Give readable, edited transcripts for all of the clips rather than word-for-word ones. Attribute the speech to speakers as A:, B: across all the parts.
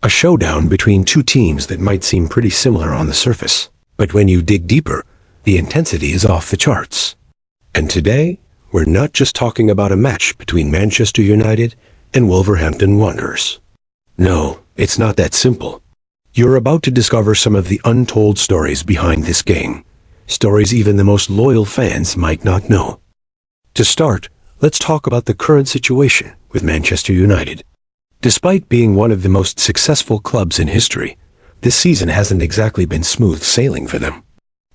A: A showdown between two teams that might seem pretty similar on the surface, but when you dig deeper, the intensity is off the charts. And today, we're not just talking about a match between Manchester United and Wolverhampton Wanderers. No, it's not that simple. You're about to discover some of the untold stories behind this game, stories even the most loyal fans might not know. To start, let's talk about the current situation with Manchester United. Despite being one of the most successful clubs in history, this season hasn't exactly been smooth sailing for them.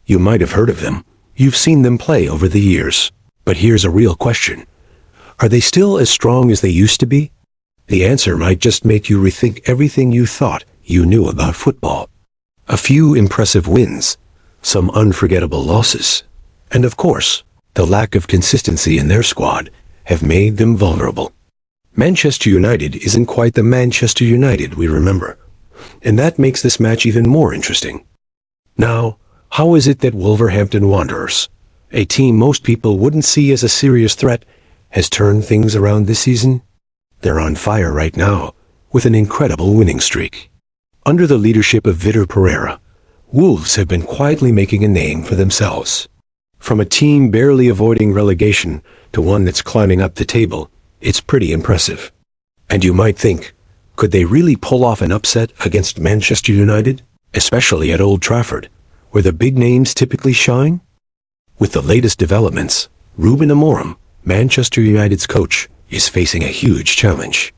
A: You might have heard of them, you've seen them play over the years, but here's a real question. Are they still as strong as they used to be? The answer might just make you rethink everything you thought you knew about football. A few impressive wins, some unforgettable losses, and of course, the lack of consistency in their squad have made them vulnerable. Manchester United isn't quite the Manchester United we remember, and that makes this match even more interesting. Now, how is it that Wolverhampton Wanderers, a team most people wouldn't see as a serious threat, has turned things around this season? They're on fire right now, with an incredible winning streak. Under the leadership of Vitor Pereira, Wolves have been quietly making a name for themselves. From a team barely avoiding relegation to one that's climbing up the table, it's pretty impressive. And you might think, could they really pull off an upset against Manchester United, especially at Old Trafford, where the big names typically shine? With the latest developments, Ruben Amorim, Manchester United's coach, is facing a huge challenge.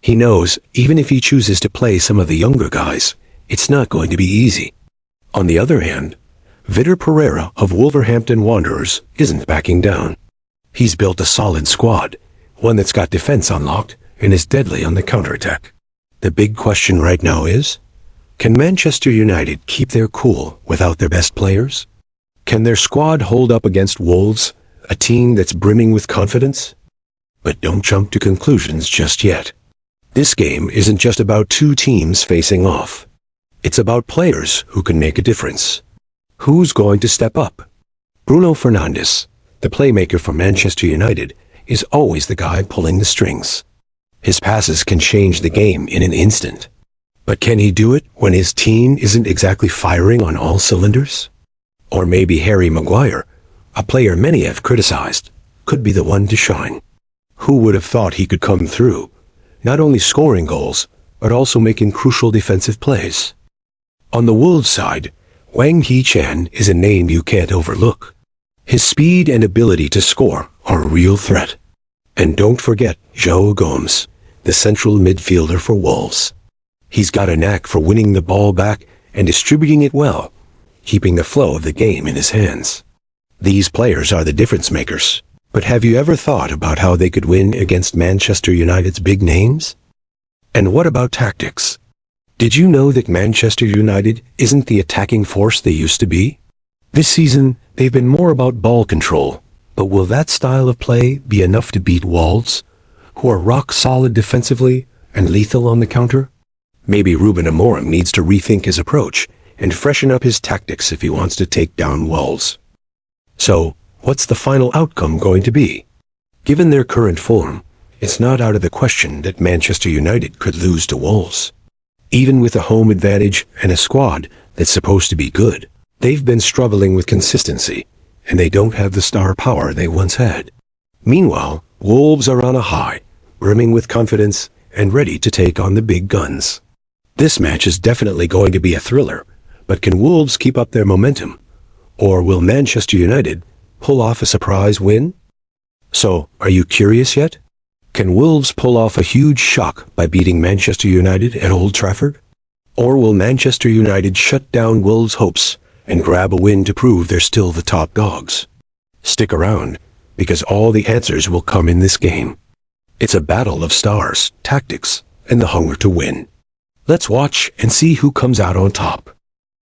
A: He knows even if he chooses to play some of the younger guys, it's not going to be easy. On the other hand, Vitor Pereira of Wolverhampton Wanderers isn't backing down. He's built a solid squad, one that's got defense unlocked and is deadly on the counterattack. The big question right now is, can Manchester United keep their cool without their best players? Can their squad hold up against Wolves, a team that's brimming with confidence? But don't jump to conclusions just yet. This game isn't just about two teams facing off. It's about players who can make a difference. Who's going to step up? Bruno Fernandes, the playmaker for Manchester United, is always the guy pulling the strings. His passes can change the game in an instant. But can he do it when his team isn't exactly firing on all cylinders? Or maybe Harry Maguire, a player many have criticized, could be the one to shine. Who would have thought he could come through, not only scoring goals, but also making crucial defensive plays? On the Wolves side, Wang Hee-chan is a name you can't overlook. His speed and ability to score are a real threat. And don't forget João Gomes, the central midfielder for Wolves. He's got a knack for winning the ball back and distributing it well, keeping the flow of the game in his hands. These players are the difference makers. But have you ever thought about how they could win against Manchester United's big names? And what about tactics? Did you know that Manchester United isn't the attacking force they used to be? This season, they've been more about ball control. But will that style of play be enough to beat Wolves, who are rock solid defensively and lethal on the counter? Maybe Ruben Amorim needs to rethink his approach and freshen up his tactics if he wants to take down Wolves. So, what's the final outcome going to be? Given their current form, it's not out of the question that Manchester United could lose to Wolves. Even with a home advantage and a squad that's supposed to be good, they've been struggling with consistency, and they don't have the star power they once had. Meanwhile, Wolves are on a high, brimming with confidence and ready to take on the big guns. This match is definitely going to be a thriller, but can Wolves keep up their momentum? Or will Manchester United pull off a surprise win? So, are you curious yet? Can Wolves pull off a huge shock by beating Manchester United at Old Trafford? Or will Manchester United shut down Wolves' hopes and grab a win to prove they're still the top dogs? Stick around, because all the answers will come in this game. It's a battle of stars, tactics, and the hunger to win. Let's watch and see who comes out on top.